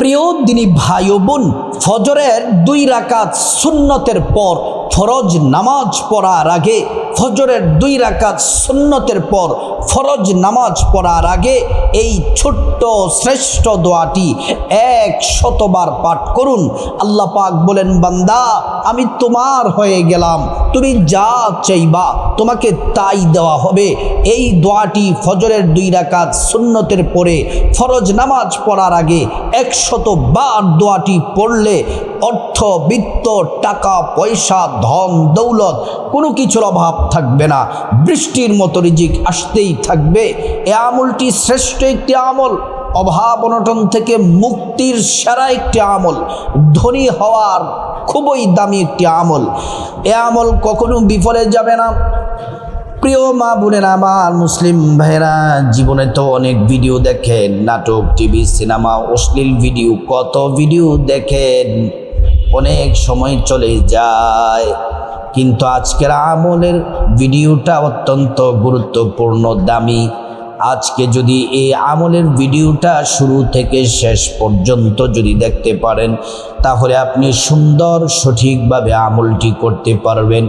প্রিয় দিনী ভাই ও বোন, ফজরের 2 রাকাত সুন্নতের পর ফরজ নামাজ পড়ার আগে, ফজরের 2 রাকাত সুন্নতের পর ফরজ নামাজ পড়ার আগে এই ছোট্ট শ্রেষ্ঠ দোয়াটি 100 বার পাঠ করুন। আল্লাহ পাক বলেন, বান্দা আমি তোমার হয়ে গেলাম, তুমি যা চাইবা তোমাকে তাই দেওয়া হবে। এই দোয়াটি ফজরের 2 রাকাত সুন্নতের পরে ফরজ নামাজ পড়ার আগে 100 বার দোয়াটি পড়লে অর্থ, বিত্ত, টাকা পয়সা, ধন দৌলত কোনো কিছুর অভাব থাকবে না। বৃষ্টির মতো রিজিক আসতেই থাকবে। এ আমলটি শ্রেষ্ঠ একটি আমল, অভাব অনটন থেকে মুক্তির সেরা একটি আমল, ধনী হওয়ার খুবই দামি একটি আমল। এ আমল কখনো বিফলে যাবে না। প্রিয় মা বোনেরা আমার, মুসলিম ভাইরা, জীবনে তো অনেক ভিডিও দেখেন, নাটক, টিভি, সিনেমা, অশ্লীল ভিডিও, কত ভিডিও দেখেন, অনেক সময় চলে যায়। কিন্তু আজকের আমলের ভিডিওটা অত্যন্ত গুরুত্বপূর্ণ, দামি। আজকে যদি এই আমলের ভিডিওটা শুরু থেকে শেষ পর্যন্ত যদি দেখতে পারেন, তাহলে আপনি সুন্দর সঠিকভাবে আমলটি করতে পারবেন।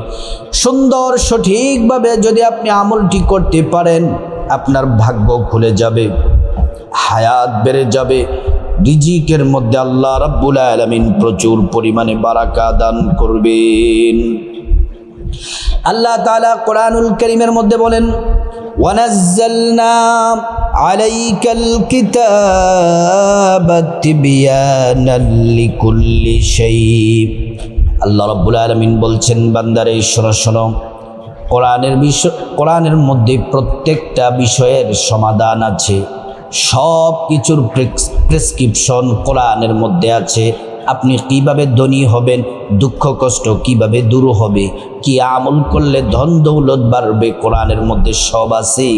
সুন্দর সঠিকভাবে যদি আপনি আমলটি করতে পারেন, আপনার ভাগ্য খুলে যাবে, হায়াত বেড়ে যাবে, রিজিকের মধ্যে আল্লাহ রাব্বুল আলামিন প্রচুর পরিমাণে বারাকা দান করবেন। আল্লাহ তাআলা কোরআনুল কারীমের মধ্যে বলেন, ওয়ানাজ্জালনা আলাইকাল কিতাবা তিবয়ানাল লিকুল্লি শাই। আল্লাহ রাব্বুল আলামিন বলছেন, বান্দারে শোনো শোনো, কোরআনের মধ্যে প্রত্যেকটা বিষয়ের সমাধান আছে, সব কিছুর প্রেসক্রিপশন কোরআনের মধ্যে আছে। আপনি কিভাবে ধনী হবেন, দুঃখ কষ্ট কিভাবে দূর হবে, কি আমল করলে ধন দৌলত বাড়বে, কোরআনের মধ্যে সব আছে।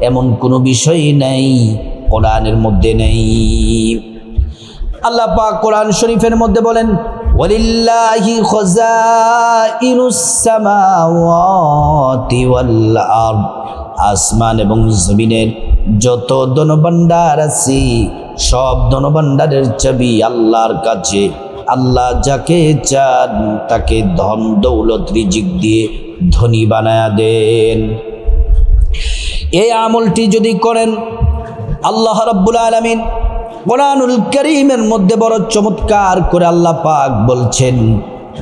এমন কোনো বিষয় নেই কোরআনের মধ্যে নেই। আল্লাহ পাক কোরআন শরীফের মধ্যে বলেন, ওয়ালিল্লাহি খাযাইনুস সামাওয়াতি ওয়াল আরদ। আসমান এবং জমিনের যত ধনভাণ্ডার আছে, সব ধনভাণ্ডারের চাবি আল্লাহর কাছে। আল্লাহ যাকে চান তাকে ধন দৌলত রিজিক দিয়ে ধনী বানায়া দেন। এই আমলটি যদি করেন, আল্লাহ রাব্বুল আলামিন কোরআনুল কারীমের মধ্যে বড় চমৎকার করে আল্লাহ পাক বলছেন,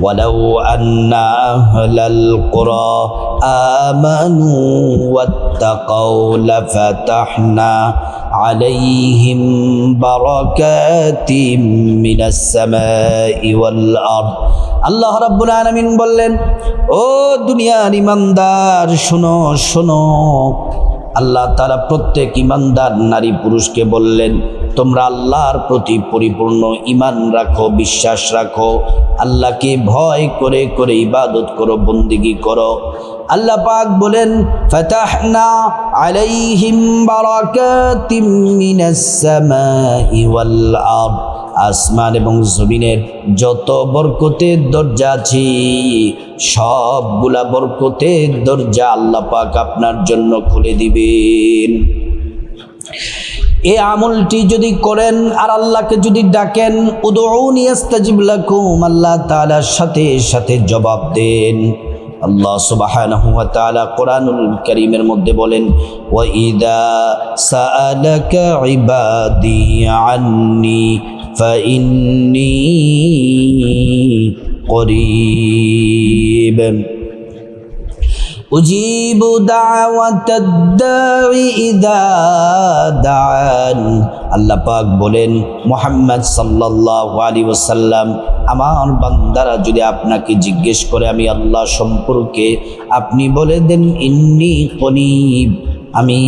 ওয়ালাউ আন্না আহলাল কুরা আমানু ওয়াত্তাকাউ লাফাতাহনা আলাইহিম বারাকাতিম মিনাস সামাই ওয়াল আরদ। আল্লাহ রাব্বুল আলামিন বললেন, ও দুনিয়ার ইমানদার, শোনো শোনো। আল্লাহ তাআলা প্রত্যেক ইমানদার নারী পুরুষকে বললেন, তোমরা আল্লাহর প্রতি পরিপূর্ণ ঈমান রাখো, বিশ্বাস রাখো, আল্লাহকে ভয় করে করে ইবাদত করো, বন্দেগী করো। আল্লাহ পাক বলেন, ফাতাহনা আলাইহিম বারাকাতিম মিনাস সামাই ওয়াল আরদ। আসমান এবং জমিনের যত বরকতের দরজা আছে, সবগুলা বরকতের দরজা আল্লাহ পাক আপনার জন্য খুলে দিবেন। এই আমলটি যদি করেন আর আল্লাহকে যদি ডাকেন, উদউনি আস্তাজিব লাকুম, আল্লাহ তাআলার সাথে সাথে জবাব দেন। আল্লাহ সুবহানাহু ওয়া তাআলা কোরআনুল কারীমের মধ্যে বলেন, ওয়া ইযা সাআলাকা ইবাদি আন্নি ফাইন্নী করিব উজিবু দাওয়াতাদ দাঈ ইযা দাআন। আল্লাহ পাক বলেন, মুহাম্মদ সাল্লাল্লাহু আলাইহি ওয়াসাল্লাম, আমার বান্দারা যদি আপনাকে জিজ্ঞেস করে আমি আল্লাহ সম্পর্কে, আপনি বলে দেন, ইন্নী করিব, আমি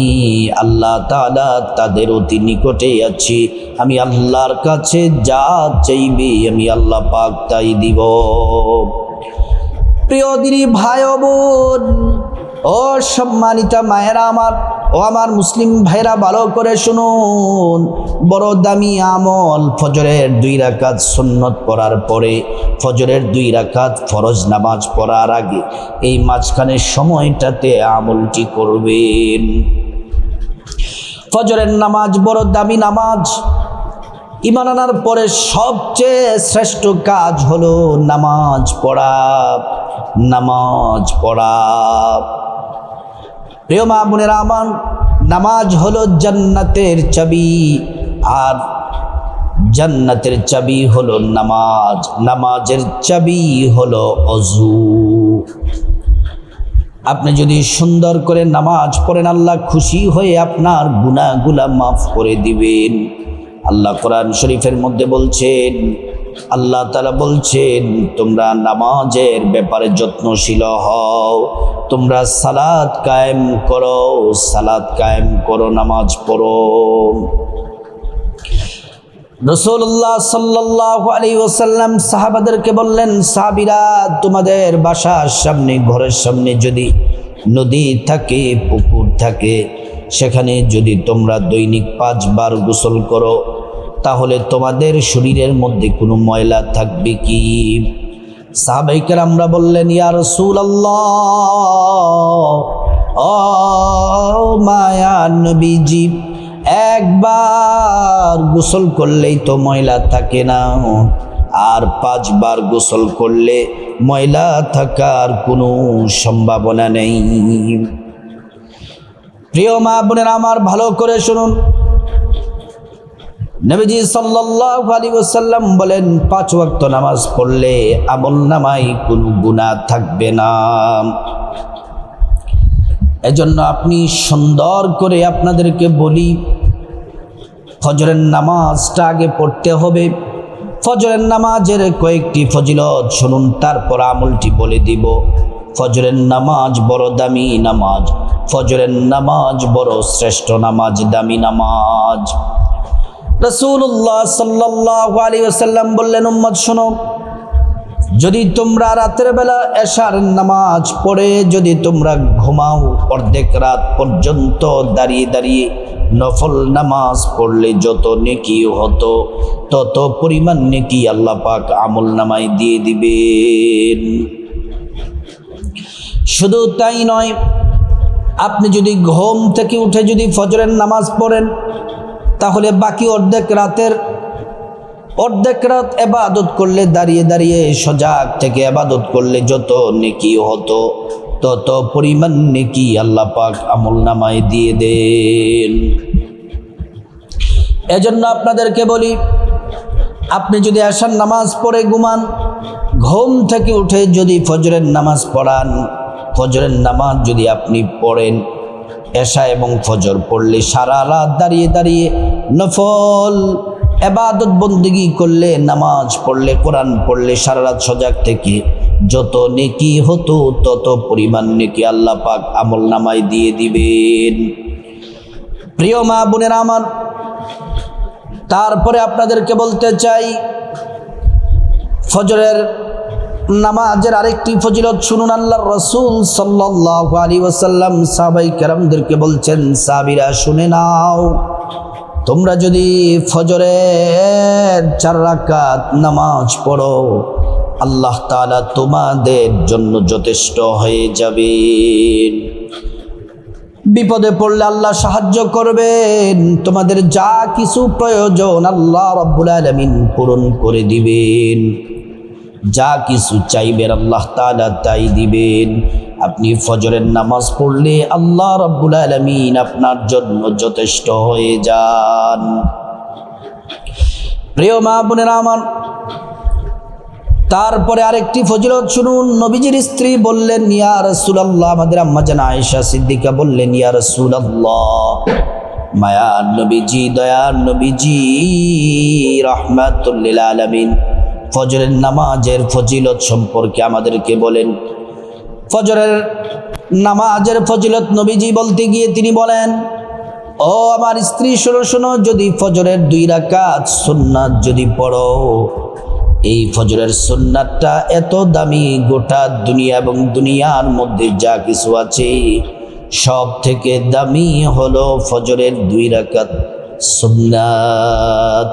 আল্লাহ তাআলা তাদের অতি নিকটে আছি। আমি আল্লাহর কাছে যা চাইবে আমি আল্লাহ পাক তাই দিব। প্রিয় দিনী ভাই ও বোন, ও সম্মানিতা মায়েরা আমার, ও আমার মুসলিম ভাইরা, ভালো করে শুনুন। বড় দামি আমল, ফজরের 2 রাকাত সুন্নত পড়ার পরে, ফজরের 2 রাকাত ফরজ নামাজ পড়ার আগে, এই মাঝখানের সময়টাতে আমলটি করবেন। ফজরের নামাজ বড় দামি নামাজ। ঈমান আনার পরে সবচেয়ে শ্রেষ্ঠ কাজ হলো নামাজ পড়া। নামাজ পড়া, প্রিয় মা বোনেরা আমার, নামাজ হলো জান্নাতের চাবি, আর জান্নাতের চাবি হলো নামাজ, নামাজের চাবি হলো ওযু। আপনি যদি সুন্দর করে নামাজ পড়েন, আল্লাহ খুশি হয়ে আপনার গুনাহগুলো মাফ করে দিবেন। আল্লাহ কোরআন শরীফের মধ্যে বলছেন, আল্লাহ তাআলা বলছেন, তোমরা নামাজের ব্যাপারে যত্নশীল হও, তোমরা সালাত কায়েম করো, সালাত কায়েম করো, নামাজ পড়ো। রাসূলুল্লাহ সাল্লাল্লাহু আলাইহি ওয়াসাল্লাম সাহাবাদেরকে বললেন, সাহাবীরা, তোমাদের বাসার সামনে, ঘরের সামনে যদি নদী থাকে, পুকুর থাকে, সেখানে যদি তোমরা দৈনিক 5 বার গোসল করো, তাহলে তোমাদের শরীরের মধ্যে কোনো ময়লা থাকবে কি? সাহাবায়ে কেরামরা বললেন, ইয়া রাসূলুল্লাহ, ও মায়ার নবীজি, একবার গোসল করলেই তো ময়লা থাকে না, আর 5 বার গোসল করলে ময়লা থাকার কোনো সম্ভাবনা নেই। প্রিয় মা বোনেরা আমার, ভালো করে শুনুন, নবীজি সাল্লাল্লাহু আলাইহি ওয়াসাল্লাম বলেন, 5 ওয়াক্ত নামাজ পড়লে আমলনামায় কোনো গুনাহ থাকবে না। এজন্য আপনি সুন্দর করে আপনাদেরকে বলি, ফজরের নামাজটা আগে পড়তে হবে। ফজরের নামাজের কয়েকটি ফজিলত শুনুন, তারপর আমলটি বলে দিব। ফজরের নামাজ বড় দামি নামাজ, ফজরের নামাজ বড় শ্রেষ্ঠ নামাজ, দামি নামাজ। রাসূলুল্লাহ সাল্লাল্লাহু আলাইহি ওয়াসাল্লাম বললেন, উম্মত শোনো, যদি তোমরা রাতের বেলা এশার নামাজ পড়ে যদি তোমরা ঘুমাও, অর্ধেক রাত পর্যন্ত দাঁড়িয়ে দাঁড়িয়ে নফল নামাজ পড়লে যত নেকি হতো, তত পরিমাণ নেকি আল্লাহ পাক আমল নামায় দিয়ে দিবেন। শুধু তাই নয়, আপনি যদি ঘুম থেকে উঠে যদি ফজরের নামাজ পড়েন, তাহলে বাকি অর্ধেক রাত ইবাদত করলে, দাঁড়িয়ে দাঁড়িয়ে সজাগ থেকে ইবাদত করলে যত নেকি হতো, তত পরিমাণ নেকি আল্লাহ পাক আমল নামায় দিয়ে দেন। এজন্য আপনাদেরকে বলি, আপনি যদি এশার নামাজ পড়ে ঘুমান, ঘুম থেকে উঠে যদি ফজরের নামাজ পড়ান, ফজরের নামাজ যদি আপনি পড়েন, এশা এবং ফজর পড়লে, সারা রাত দাঁড়িয়ে দাঁড়িয়ে নফল ইবাদত বন্দেগী করলে, নামাজ পড়লে, কোরআন পড়লে, সারা রাত সজাগ থেকে যত নেকি হতো, তত পরিমাণ নেকি আল্লাহ পাক আমল নামায় দিয়ে দিবেন। প্রিয় মা বোনেরা আমার, তারপরে আপনাদেরকে বলতে চাই, ফজরের নামাজের আরেকটি ফজিলত শুনুন। আল্লাহর রাসূল সাল্লাল্লাহু আলাইহি ওয়াসাল্লাম সাহাবায়ে কেরামদেরকে বলছেন, সাহাবীরা শুনে নাও, তোমরা যদি ফজরের 4 রাকাত নামাজ পড়ো, আল্লাহ তাআলা তোমাদের জন্য যথেষ্ট হয়ে যাবেন। বিপদে পড়লে আল্লাহ সাহায্য করবেন, তোমাদের যা কিছু প্রয়োজন আল্লাহ রাব্বুল আলামিন পূরণ করে দিবেন, যা কিছু চাইবেন আল্লাহ তাআলা তাই দিবেন। আপনি ফজরের নামাজ পড়লে আল্লাহ রাব্বুল আলামিন আপনার জন্য যথেষ্ট হয়ে যান। প্রিয় মা বোনেরা আমার, তারপরে আরেকটি ফজিলত শুনুন। নবীজির স্ত্রী বললেন, ইয়া রাসূলুল্লাহ, আমাদের আম্মা জান আয়েশা সিদ্দিকা বললেন, ইয়া রাসূলুল্লাহ, মায়ার নবীজি, দয়ার নবীজি, রাহমাতুল লিল আলামিন, ফজরের নামাজের ফজিলত সম্পর্কে আমাদেরকে বলেন। ফজরের নামাজের ফজিলত নবীজি বলতে গিয়ে তিনি বলেন, ও আমার স্ত্রী, শোনো শোনো, যদি ফজরের 2 রাকাত সুন্নাত যদি পড়ো, এই ফজরের সুন্নাতটা এত দামি, গোটা দুনিয়া এবং দুনিয়ার মধ্যে যা কিছু আছে সব থেকে দামি হলো ফজরের 2 রাকাত সুন্নাত।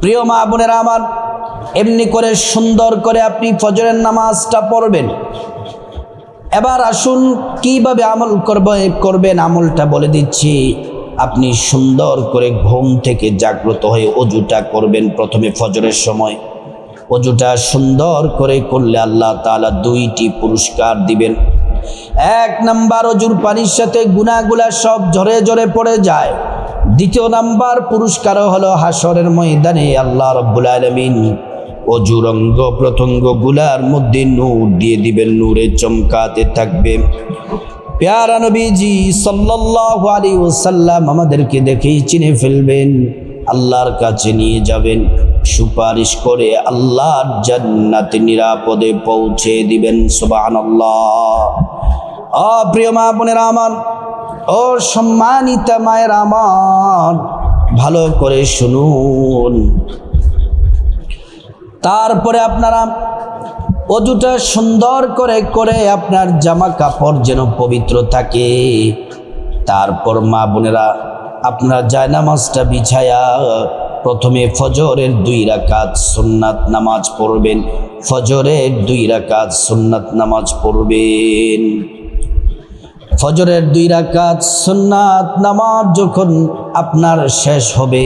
প্রিয় মা বোনেরা আমার, এমনি করে সুন্দর করে আপনি ফজরের নামাজটা পড়বেন। এবার আসুন কিভাবে আমল করবেন, আমলটা বলে দিচ্ছি। আপনি সুন্দর করে ঘুম থেকে জাগ্রত হয়ে অজুটা করবেন প্রথমে ফজরের সময়। অজুটা সুন্দর করে করলে আল্লাহ তাআলা দুইটি পুরস্কার দিবেন। এক নাম্বার, অজুর পানির সাথে গুনাহগুলা সব ঝরে ঝরে পড়ে যায়। দ্বিতীয় নাম্বার পুরস্কার হলো হাসরের ময়দানে আল্লাহ রাব্বুল আলামিন অজুর অঙ্গ প্রত্যঙ্গ গুলার মধ্যে নূর দিয়ে দিবেন, নূরে চমকাতে থাকবে। প্যারা নবীজি সাল্লাল্লাহু আলাইহি ওয়াসাল্লাম আমাদেরকে দেখেই চিনে ফেলবেন, আল্লাহর কাছে নিয়ে যাবেন, সুপারিশ করে আল্লাহর জান্নাতে নিরাপদে পৌঁছে দিবেন। সুবহানাল্লাহ। প্রিয় মা বোনেরা আমার, ও সম্মানিতা মায়ের আমার, ভালো করে শুনুন। তারপরে আপনারা অজুটা সুন্দর করে করে আপনার জামা কাপড় যেন পবিত্র থাকে। তারপর মা বোনেরা আপনার জায়নামাজটা বিছায়া প্রথমে ফজরের 2 রাকাত সুন্নাত নামাজ পড়বেন। ফজরের 2 রাকাত সুন্নাত নামাজ পড়বেন। ফজরের 2 রাকাত সুন্নাত নামাজ যখন আপনার শেষ হবে,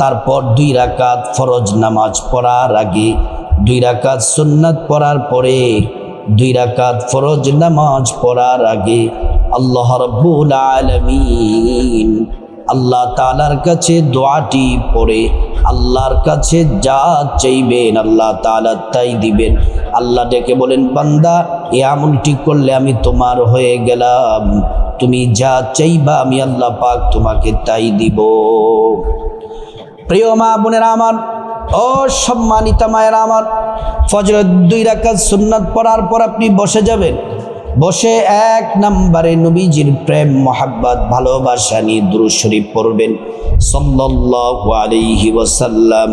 তারপর 2 রাকাত ফরজ নামাজ পড়ার আগে, 2 রাকাত সুন্নাত পড়ার পরে, 2 রাকাত ফরজ নামাজ পড়ার আগে আল্লাহ রাব্বুল আলামিন আল্লাহ তাআলার কাছে দোয়াটি পড়ে আল্লাহর কাছে যা চাইবেন আল্লাহ তাআলা তাই দিবেন। আল্লাহ ডেকে বলেন, বান্দা এই আমলটি করলে আমি তোমার হয়ে গেলাম, তুমি যা চাইবা আমি আল্লাহ পাক তোমাকে তাই দিব। প্রিয় মা বোনেরা আমার, ও সম্মানিতা মায়েরা আমার, ফজরের 2 রাকাত সুন্নাত পড়ার পর আপনি বসে যাবেন। বসে 1 নম্বরে নবীজির প্রেম মোহাব্বত ভালোবাসা নিয়ে দুরূদ শরীফ পড়বেন। সাল্লাল্লাহু আলাইহি ওয়াসাল্লাম,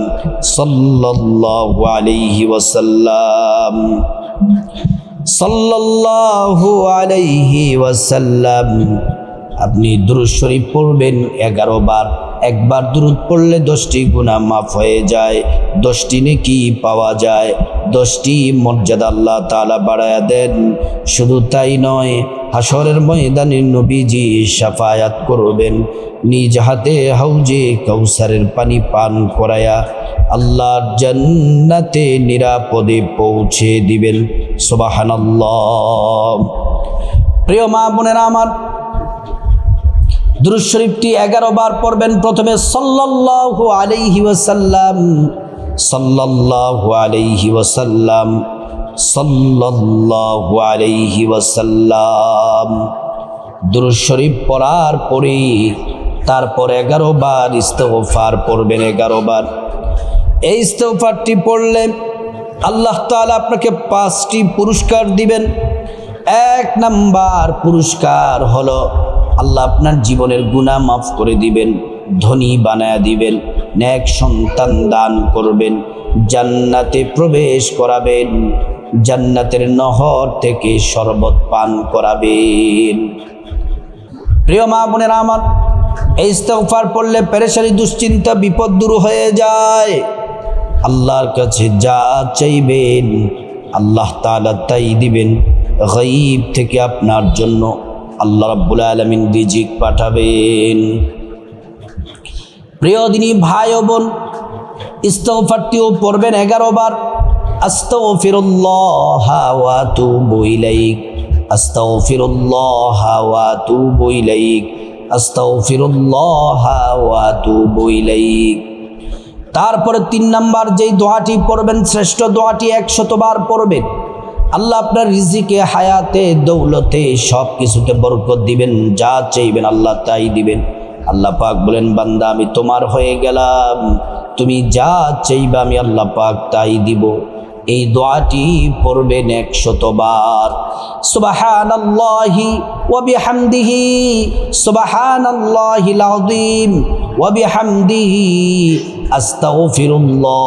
সাল্লাল্লাহু আলাইহি ওয়াসাল্লাম, সাল্লাল্লাহু আলাইহি ওয়াসাল্লাম। আপনি দুরূদ শরীফ পড়বেন 11 বার। একবার দুরূদ পড়লে 10টি গুনাহ মাফ হয়ে যায়, 10টি নেকি পাওয়া যায়, 10টি মর্যাদা আল্লাহ তাআলা বাড়ায়া দেন। শুধু তাই নয়, হাসরের ময়দানে নবীজি শাফায়াত করবেন, নিজ হাতে হাউজে কাউসারের পানি পান করায়া আল্লাহর জান্নাতে নিরাপদে পৌঁছে দিবেন। সুবহানাল্লাহ। প্রিয় মা বোনেরা আমার, দুরূদ শরীফটি 11 বার পড়বেন। প্রথমে সাল্লাল্লাহু আলাইহি ওয়াসাল্লাম, সাল্লাল্লাহু আলাইহি ওয়াসাল্লাম, সাল্লাল্লাহু আলাইহি ওয়াসাল্লাম। দুরূদ শরীফ পড়ার পরে তারপর 11 বার ইস্তিগফার পড়বেন, 11 বার। এই ইস্তিগফারটি পড়লে আল্লাহ তাআলা আপনাকে 5টি পুরস্কার দিবেন। 1 নাম্বার পুরস্কার হলো আল্লাহ আপনার জীবনের গুনাহ মাফ করে দিবেন, ধনী বানায়া দিবেন, নেক সন্তান দান করবেন, জান্নাতে প্রবেশ করাবেন, জান্নাতের নহর থেকে শরবত পান করাবেন। প্রিয় মা বোনেরা আমার, এই ইস্তিগফার পড়লে পেরেশানি, দুশ্চিন্তা, বিপদ দূর হয়ে যায়। আল্লাহর কাছে যা চাইবেন আল্লাহ তাআলা তাই দিবেন। গায়ব থেকে আপনার জন্য আল্লাহ রাব্বুল আলামিন রিজিক পাঠাবেন। প্রিয় দিনী ভাই ও বোন, ইস্তিগফারটিও পড়বেন 11 বার। আস্তাগফিরুল্লাহ ওয়া আতুবু ইলাইক, আস্তাগফিরুল্লাহ ওয়া আতুবু ইলাইক, আস্তাগফিরুল্লাহ ওয়া আতুবু ইলাইক। তারপরে 3 নাম্বার যেই দোয়াটি পড়বেন, শ্রেষ্ঠ দোয়াটি 100 বার পড়বেন। আল্লাহ আপনার রিজিকে, হায়াতে, দৌলতে সব কিছুতে বরকত দিবেন, যা চাইবেন আল্লাহ তাই দিবেন। আল্লাহ পাক বলেন, বান্দা আমি তোমার হয়ে গেলাম, তুমি যা চাইবা আমি আল্লাহ পাক তাই দিব। এই দোয়াটি পড়বেন 100 বার। সুবহানাল্লাহি ওয়া বিহামদিহি, সুবহানাল্লাহিল আযীম ওয়া বিহামদিহি, আস্তাগফিরুল্লাহ,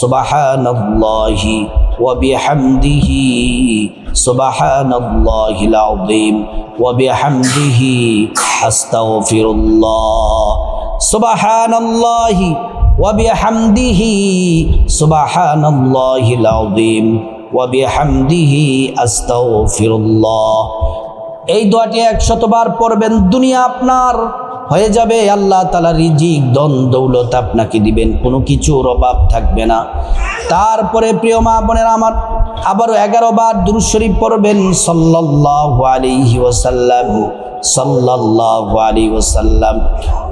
সুবহানাল্লাহি ওয়া বিহামদিহি, সুবহানাল্লাহিল আযীম ওয়া বিহামদিহি, আস্তাগফিরুল্লাহ, সুবহানাল্লাহি ওয়া বিহামদিহি, সুবহানাল্লাহিল আযীম ওয়া বিহামদিহি, আস্তাগফিরুল্লাহ। এই দোয়াটি 100 বার পড়বেন, দুনিয়া আপনার হয়ে যাবে। আল্লাহ তাআলা রিজিক ধন দৌলত আপনাকে দিবেন, কোনো কিছুর অভাব থাকবে না। তারপরে প্রিয় মা বোনেরা আমার, আবারও 11 বার দুরূদ শরীফ পড়বেন সাল্লাল্লাহু আলাইহি ওয়াসাল্লাম, সাল্লাল্লাহু আলাইহি ওয়াসাল্লাম।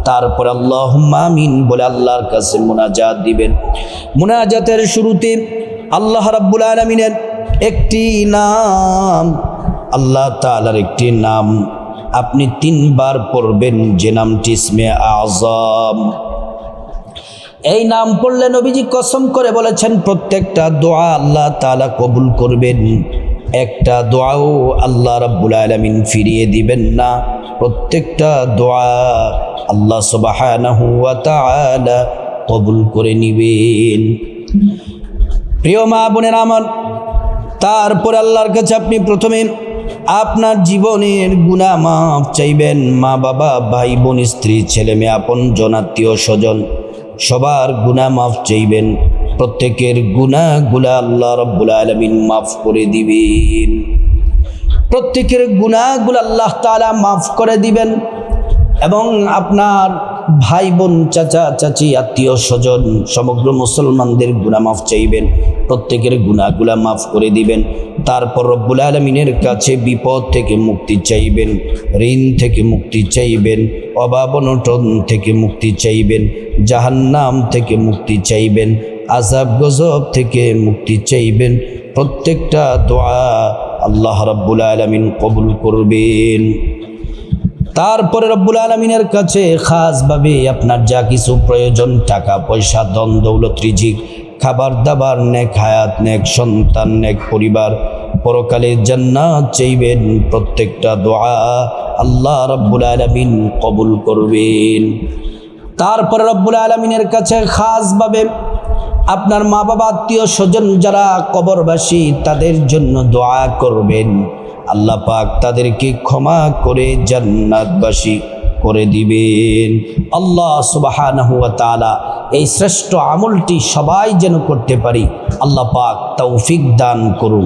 তারপরে আল্লাহুম্মা আমিন বলে আল্লাহর কাছে মুনাজাত দিবেন। মুনাজাতের শুরুতে আল্লাহ রাব্বুল আলামিনের একটি নাম, আল্লাহ তাআলার একটি নাম আপনি 3 বার পড়বেন, যে নামটি ইসমে আযম। এই নাম পড়লে নবীজি কসম করে বলেছেন প্রত্যেকটা দোয়া আল্লাহ তাআলা কবুল করবেন, একটা দোয়াও আল্লাহ রাব্বুল আলামিন ফিরিয়ে দিবেন না। প্রত্যেকটা দোয়া আল্লাহ সুবহানাহু ওয়া তাআলা কবুল করে নিবেন। প্রিয় মা বোনেরা আমার, তারপরে আল্লাহর কাছে আপনি প্রথমে আপনার জীবনের গুনাহ মাফ চাইবেন। মা বাবা, ভাই বোন, স্ত্রী, ছেলে মেয়ে, আপন জন, আত্মীয় স্বজন সবার গুনাহ মাফ চাইবেন। প্রত্যেকের গুনাহগুলা আল্লাহ রাব্বুল আলামিন মাফ করে দিবেন। প্রত্যেকের গুনাহগুলো আল্লাহ তাআলা মাফ করে দিবেন এবং আপনার ভাই বোন, চাচা চাচি, আত্মীয় স্বজন সমগ্র মুসলমানদের গুনাহ মাফ চাইবেন, প্রত্যেকের গুনাহগুলা মাফ করে দিবেন। তারপর রব্বুল আলামিনের কাছে বিপদ থেকে মুক্তি চাইবেন, ঋণ থেকে মুক্তি চাইবেন, অভাব অনটন থেকে মুক্তি চাইবেন, জাহান্নাম থেকে মুক্তি চাইবেন, আযাব গজব থেকে মুক্তি চাইবেন। প্রত্যেকটা দোয়া আল্লাহ রাব্বুল আলামিন কবুল করবেন। তারপরে রব্বুল আলামিনের কাছে খাসভাবে আপনার যা কিছু প্রয়োজন, টাকা পয়সা, ধন দৌলত, রিজিক, খাবার দাবার, নেক হায়াত, নেক সন্তান, নেক পরিবার, পরকালে জান্নাত চাইবেন। প্রত্যেকটা দোয়া আল্লাহ রাব্বুল আলামিন কবুল করবেন। তারপরে রব্বুল আলামিনের কাছে খাসভাবে আপনার মা বাবা, আত্মীয় স্বজন যারা কবরবাসী তাদের জন্য দোয়া করবেন। আল্লাহ পাক তাদেরকে ক্ষমা করে জান্নাতবাসী করে দিবেন। আল্লাহ সুবহানাহু ওয়া তাআলা এই শ্রেষ্ঠ আমলটি সবাই যেন করতে পারি, আল্লাহ পাক তৌফিক দান করুন।